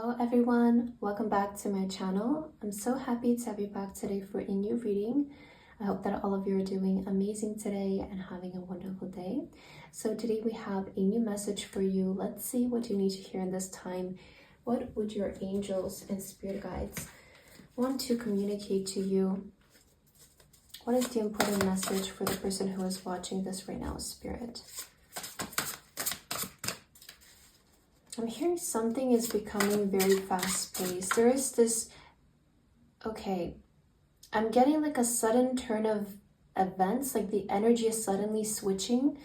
Hello everyone, welcome back to my channel. I'm so happy to have you back today for a new reading. I hope that all of you are doing amazing today and having a wonderful day. So today we have a new message for you. Let's see what you need to hear in this time. What would your angels and spirit guides want to communicate to you? What is the important message for the person who is watching this right now, Spirit? I'm hearing something is becoming very fast-paced. There is this, I'm getting like a sudden turn of events, like the energy is suddenly switching.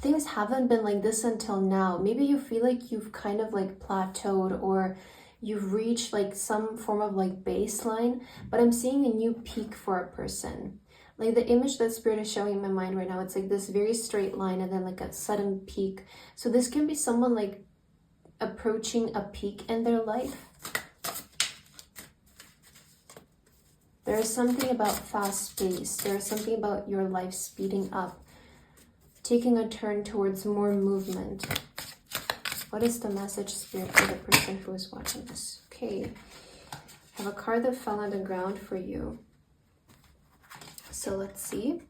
Things haven't been like this until now. Maybe you feel like you've kind of like plateaued or you've reached like some form of like baseline, but I'm seeing a new peak for a person. Like the image that Spirit is showing in my mind right now, it's like this very straight line and then like a sudden peak. So this can be someone like approaching a peak in their life. There is something about fast pace. There is something about your life speeding up, taking a turn towards more movement. What is the message, Spirit, for the person who is watching this? Okay, I have a card that fell on the ground for you. So let's see.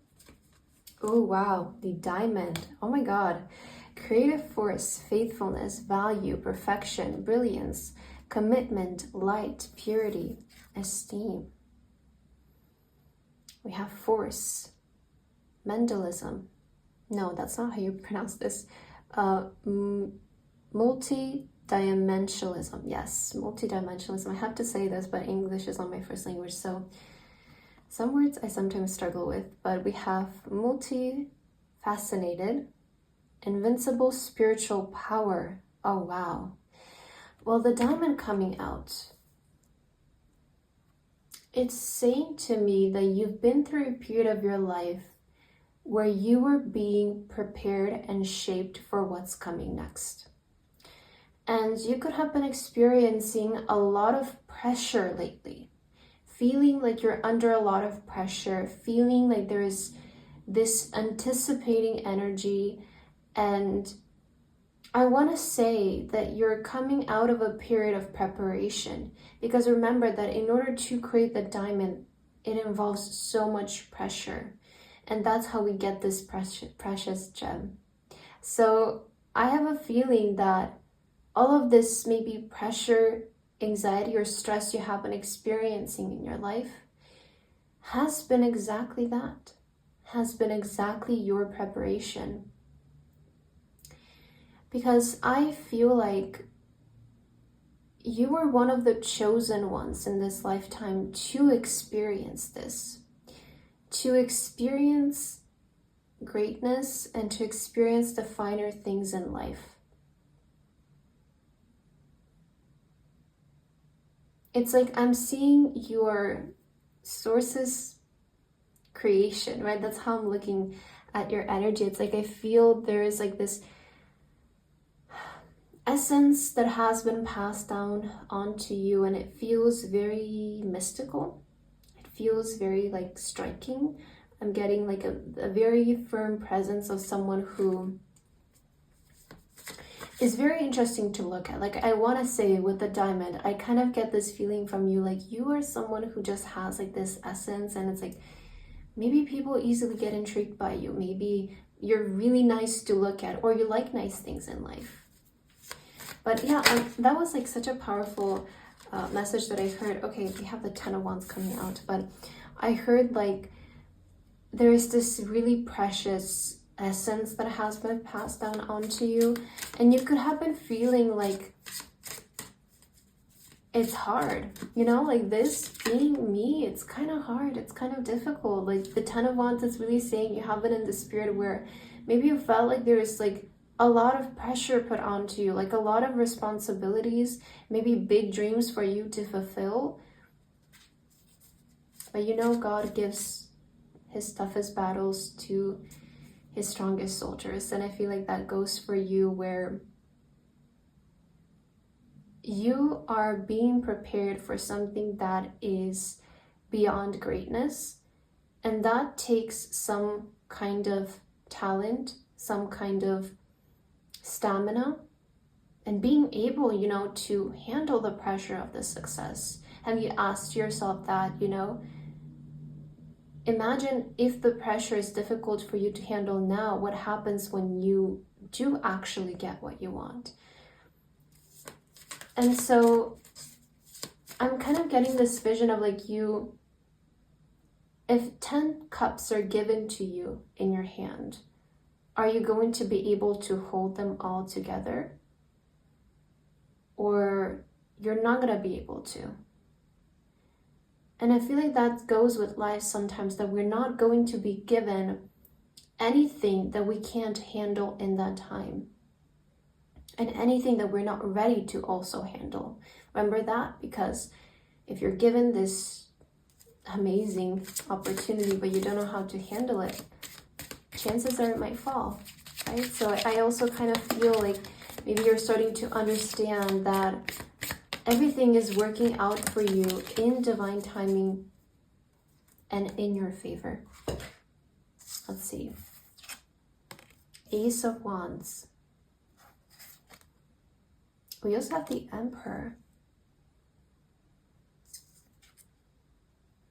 Oh, wow. The diamond. Oh my God. Creative force, faithfulness, value, perfection, brilliance, commitment, light, purity, esteem. We have force, Mendelism. No, that's not how you pronounce this. Multidimensionalism. Yes, multidimensionalism. I have to say this, but English is not my first language, so some words I sometimes struggle with, but we have multi-fascinated, invincible spiritual power. Oh, wow. Well, the diamond coming out, it's saying to me that you've been through a period of your life where you were being prepared and shaped for what's coming next. And you could have been experiencing a lot of pressure lately. Feeling like you're under a lot of pressure, feeling like there is this anticipating energy. And I want to say that you're coming out of a period of preparation, because remember that in order to create the diamond, it involves so much pressure. And that's how we get this precious gem. So I have a feeling that all of this maybe pressure, anxiety or stress you have been experiencing in your life has been exactly that, has been exactly your preparation. Because I feel like you were one of the chosen ones in this lifetime to experience this, to experience greatness and to experience the finer things in life. It's like I'm seeing your source's creation, right? That's how I'm looking at your energy. It's like I feel there is like this essence that has been passed down onto you, and it feels very mystical. It feels very like striking. I'm getting like a very firm presence of someone who is very interesting to look at. Like I want to say with the diamond, I kind of get this feeling from you, like you are someone who just has like this essence, and it's like maybe people easily get intrigued by you. Maybe you're really nice to look at, or you like nice things in life. But yeah, that was like such a powerful message that I heard. Okay, we have the 10 of Wands coming out, but I heard like there is this really precious essence that has been passed down onto you, and you could have been feeling like it's hard, you know, like this being me, it's kind of hard, it's kind of difficult. Like the 10 of Wands is really saying you have been in the spirit where maybe you felt like there is like a lot of pressure put onto you, like a lot of responsibilities, maybe big dreams for you to fulfill, but you know God gives his toughest battles to his strongest soldiers. And I feel like that goes for you, where you are being prepared for something that is beyond greatness, and that takes some kind of talent, some kind of stamina, and being able, you know, to handle the pressure of the success. Have you asked yourself that, you know, imagine if the pressure is difficult for you to handle now, what happens when you do actually get what you want? And so I'm kind of getting this vision of like you, if 10 cups are given to you in your hand, are you going to be able to hold them all together? Or you're not going to be able to? And I feel like that goes with life sometimes, that we're not going to be given anything that we can't handle in that time. And anything that we're not ready to also handle. Remember that? Because if you're given this amazing opportunity, but you don't know how to handle it, chances are it might fall, right? So I also kind of feel like maybe you're starting to understand that everything is working out for you in divine timing and in your favor. Let's see. Ace of Wands. We also have the Emperor.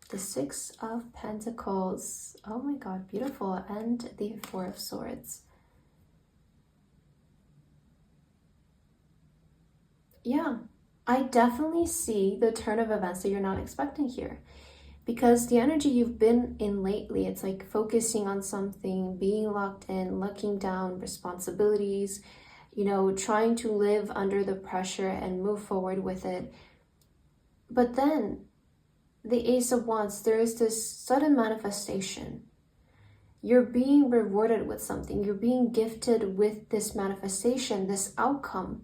The Six of Pentacles. Oh my God, beautiful. And the Four of Swords. Yeah, I definitely see the turn of events that you're not expecting here. Because the energy you've been in lately, it's like focusing on something, being locked in, looking down, responsibilities, you know, trying to live under the pressure and move forward with it. But then the Ace of Wands, there is this sudden manifestation. You're being rewarded with something. You're being gifted with this manifestation, this outcome,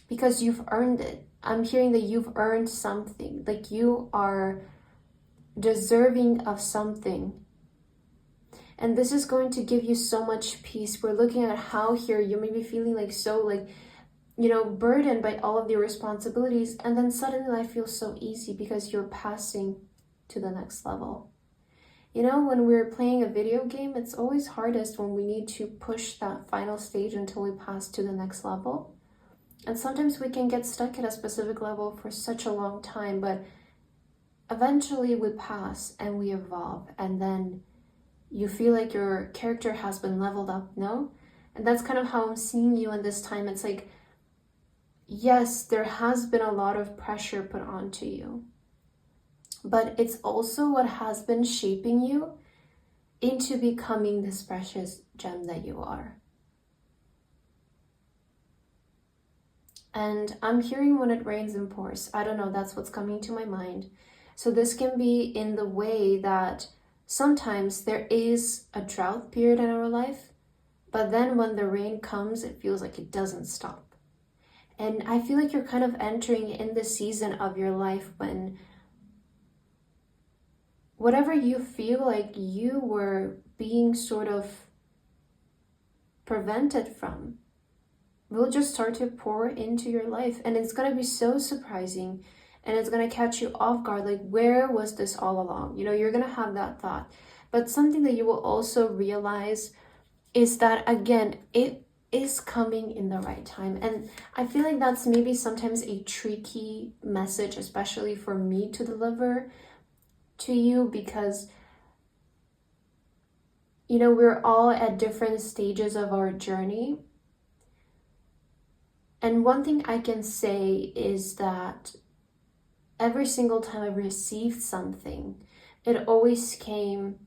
because you've earned it. I'm hearing that you've earned something, like you are deserving of something. And this is going to give you so much peace. We're looking at how here you may be feeling like so like, you know, burdened by all of your responsibilities. And then suddenly life feels so easy because you're passing to the next level. You know, when we're playing a video game, it's always hardest when we need to push that final stage until we pass to the next level. And sometimes we can get stuck at a specific level for such a long time, but eventually we pass and we evolve, and then you feel like your character has been leveled up, no? And that's kind of how I'm seeing you in this time. It's like, yes, there has been a lot of pressure put onto you, but it's also what has been shaping you into becoming this precious gem that you are. And I'm hearing when it rains and pours. I don't know, that's what's coming to my mind. So this can be in the way that sometimes there is a drought period in our life, but then when the rain comes, it feels like it doesn't stop. And I feel like you're kind of entering in the season of your life when whatever you feel like you were being sort of prevented from will just start to pour into your life. And it's going to be so surprising. And it's going to catch you off guard, like, where was this all along? You know, you're going to have that thought. But something that you will also realize is that, again, it is coming in the right time. And I feel like that's maybe sometimes a tricky message, especially for me to deliver to you, because, you know, we're all at different stages of our journey. And one thing I can say is that every single time I received something, it always came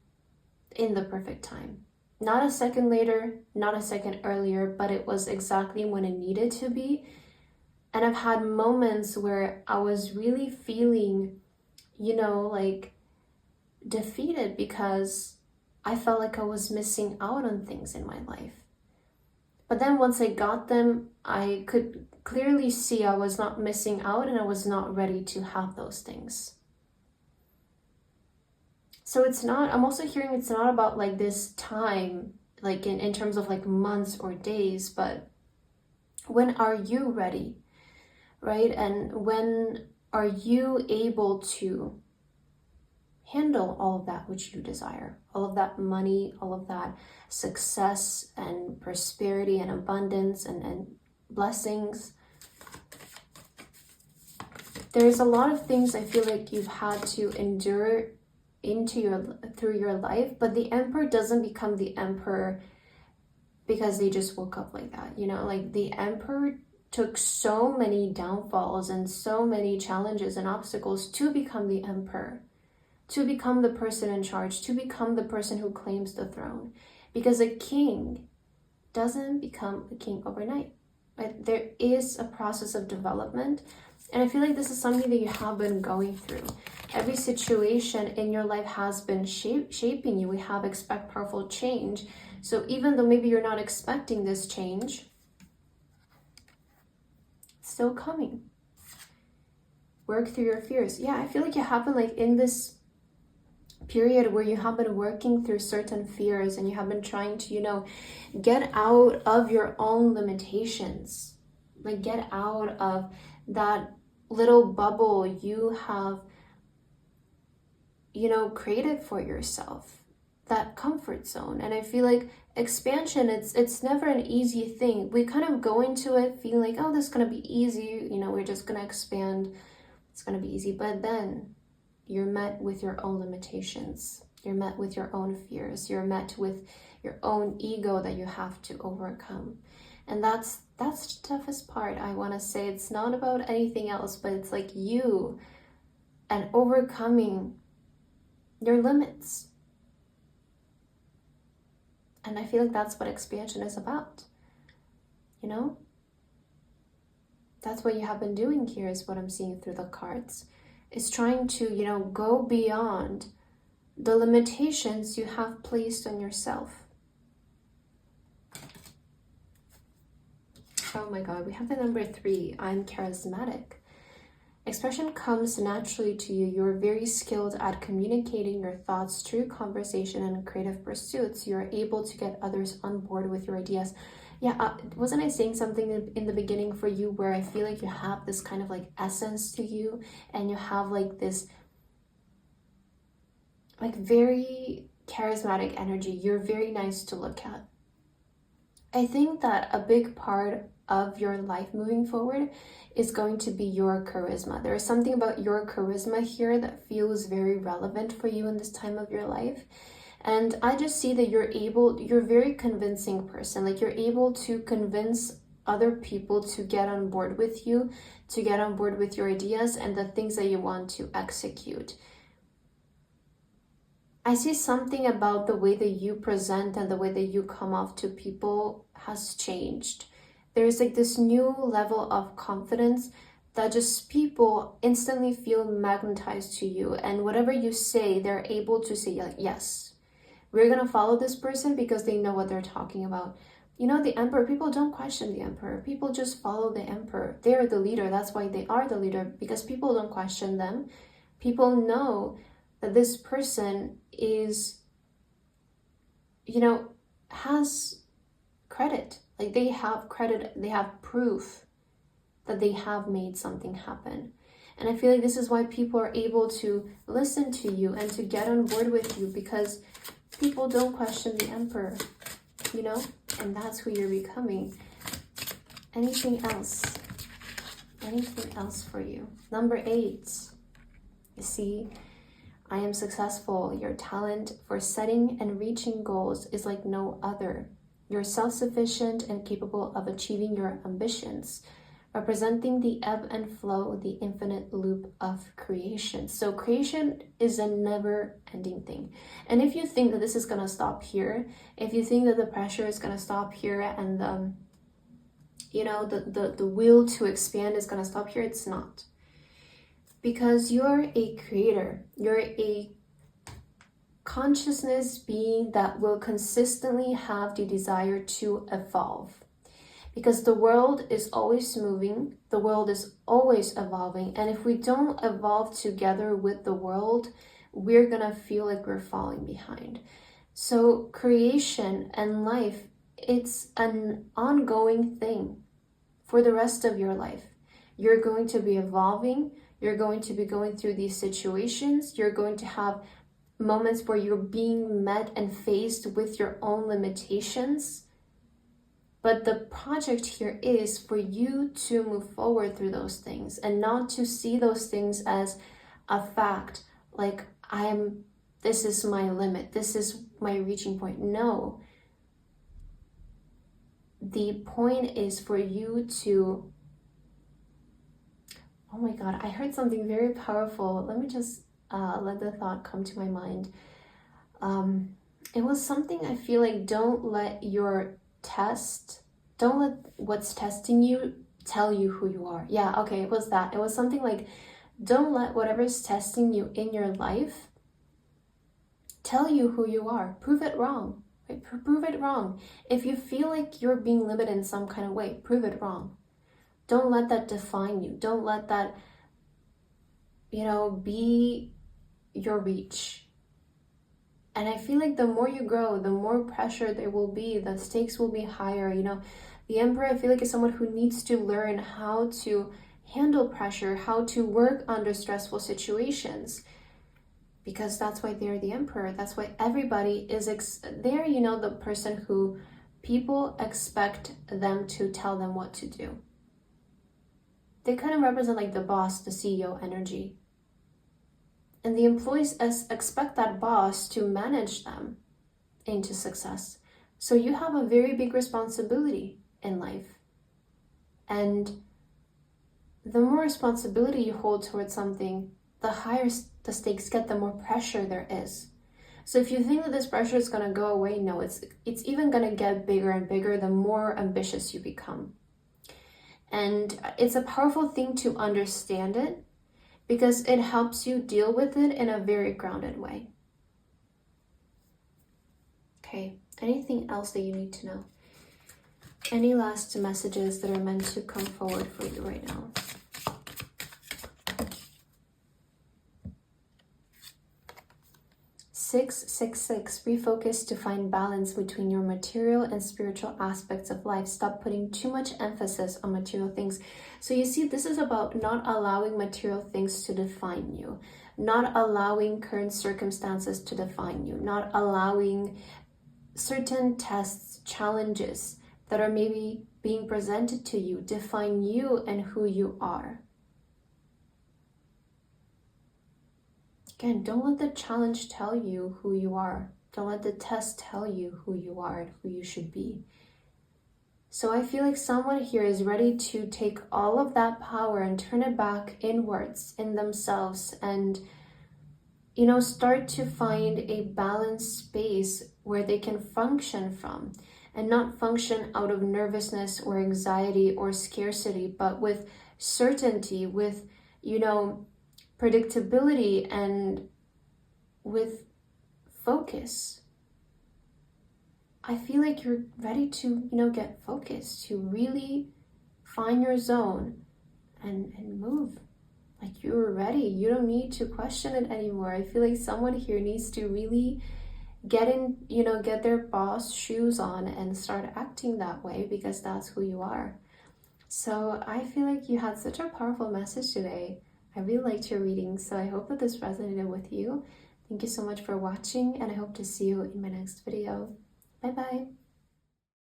in the perfect time. Not a second later, not a second earlier, but it was exactly when it needed to be. And I've had moments where I was really feeling, you know, like defeated because I felt like I was missing out on things in my life. But then once I got them, I could clearly see I was not missing out and I was not ready to have those things. So it's not, I'm also hearing it's not about like this time, like in terms of like months or days, but when are you ready, right? And when are you able to handle all of that which you desire, all of that money, all of that success and prosperity and abundance and blessings. There's a lot of things I feel like you've had to endure through your life, but the Emperor doesn't become the Emperor because they just woke up like that, you know? Like, the Emperor took so many downfalls and so many challenges and obstacles to become the Emperor, to become the person in charge, to become the person who claims the throne. Because a king doesn't become a king overnight, right? There is a process of development. And I feel like this is something that you have been going through. Every situation in your life has been shaping you. We have expect powerful change. So even though maybe you're not expecting this change, it's still coming. Work through your fears. Yeah, I feel like you have been like in this period where you have been working through certain fears and you have been trying to, you know, get out of your own limitations. Like, get out of that little bubble you have, you know, created for yourself, that comfort zone. And I feel like expansion, it's never an easy thing. We kind of go into it feeling like, oh, this is going to be easy, you know, we're just going to expand, it's going to be easy. But then you're met with your own limitations, you're met with your own fears, you're met with your own ego that you have to overcome. And that's the toughest part. I want to say it's not about anything else, but it's like you and overcoming your limits. And I feel like that's what expansion is about, you know? That's what you have been doing here, is what I'm seeing through the cards. Is trying to, you know, go beyond the limitations you have placed on yourself. Oh my God, we have the number 3. I'm charismatic. Expression comes naturally to you. You're very skilled at communicating your thoughts through conversation and creative pursuits. You're able to get others on board with your ideas. Yeah, wasn't I saying something in the beginning for you where I feel like you have this kind of like essence to you, and you have like this like very charismatic energy. You're very nice to look at. I think that a big part of your life moving forward is going to be your charisma. There is something about your charisma here that feels very relevant for you in this time of your life. And I just see that you're a very convincing person. Like, you're able to convince other people to get on board with you, to get on board with your ideas and the things that you want to execute. I see something about the way that you present and the way that you come off to people has changed. There's like this new level of confidence that just people instantly feel magnetized to you. And whatever you say, they're able to say like, yes, we're going to follow this person because they know what they're talking about. You know, the Emperor, people don't question the Emperor. People just follow the Emperor. They're the leader. That's why they are the leader, because people don't question them. People know that this person is, you know, has credit. Like, they have credit, they have proof that they have made something happen. And I feel like this is why people are able to listen to you and to get on board with you, because people don't question the Emperor, you know? And that's who you're becoming. Anything else? Anything else for you? Number 8. You see, I am successful. Your talent for setting and reaching goals is like no other. You're self-sufficient and capable of achieving your ambitions, representing the ebb and flow, the infinite loop of creation. So creation is a never-ending thing. And if you think that this is going to stop here, if you think that the pressure is going to stop here and you know, the will to expand is going to stop here, it's not. Because you're a creator. You're a consciousness being that will consistently have the desire to evolve. Because the world is always moving, the world is always evolving, and if we don't evolve together with the world, we're gonna feel like we're falling behind. So creation and life, it's an ongoing thing for the rest of your life. You're going to be evolving, you're going to be going through these situations, you're going to have moments where you're being met and faced with your own limitations. But the project here is for you to move forward through those things and not to see those things as a fact, like this is my limit, this is my reaching point. No. The point is for you to, oh my God, I heard something very powerful. Let me just let the thought come to my mind. It was something, I feel like, don't let what's testing you tell you who you are. Yeah, okay, it was that. It was something like, don't let whatever's testing you in your life tell you who you are. Prove it wrong. Right? Prove it wrong. If you feel like you're being limited in some kind of way, prove it wrong. Don't let that define you. Don't let that, be your reach. And I feel like the more you grow, the more pressure there will be, the stakes will be higher. The Emperor, I feel like, is someone who needs to learn how to handle pressure, how to work under stressful situations, because that's why they're the Emperor. That's why everybody is they're, the person who people expect them to tell them what to do. They kind of represent like the boss, the CEO energy. And the employees expect that boss to manage them into success. So you have a very big responsibility in life. And the more responsibility you hold towards something, the higher the stakes get, the more pressure there is. So if you think that this pressure is going to go away, no, it's even going to get bigger and bigger the more ambitious you become. And it's a powerful thing to understand it, because it helps you deal with it in a very grounded way. Okay, anything else that you need to know? Any last messages that are meant to come forward for you right now? (666) Refocus to find balance between your material and spiritual aspects of life. Stop putting too much emphasis on material things. So you see, this is about not allowing material things to define you, not allowing current circumstances to define you, not allowing certain tests, challenges that are maybe being presented to you define you and who you are. Again, don't let the challenge tell you who you are. Don't let the test tell you who you are and who you should be. So I feel like someone here is ready to take all of that power and turn it back inwards in themselves and, start to find a balanced space where they can function from, and not function out of nervousness or anxiety or scarcity, but with certainty, with, predictability, and with focus. I feel like you're ready to, get focused, to really find your zone and move. Like you're ready. You don't need to question it anymore. I feel like someone here needs to really get their boss shoes on and start acting that way, because that's who you are. So I feel like you had such a powerful message today. I really liked your reading, so I hope that this resonated with you. Thank you so much for watching, and I hope to see you in my next video. Bye bye.